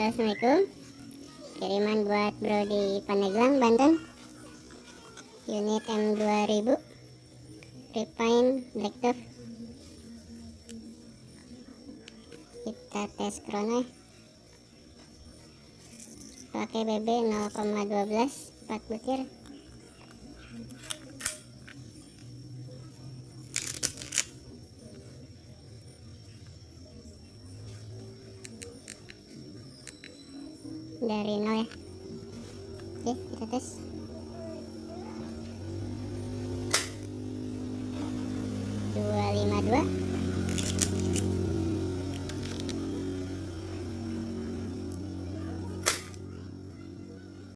Assalamualaikum. Kiriman buat bro di Pandeglang, Banten. Unit M2000 Refine Black Dove. Kita tes krono ya. Pakai BB 0,12 4 butir. Dari 0 ya. Oke, kita tes. Dua lima dua.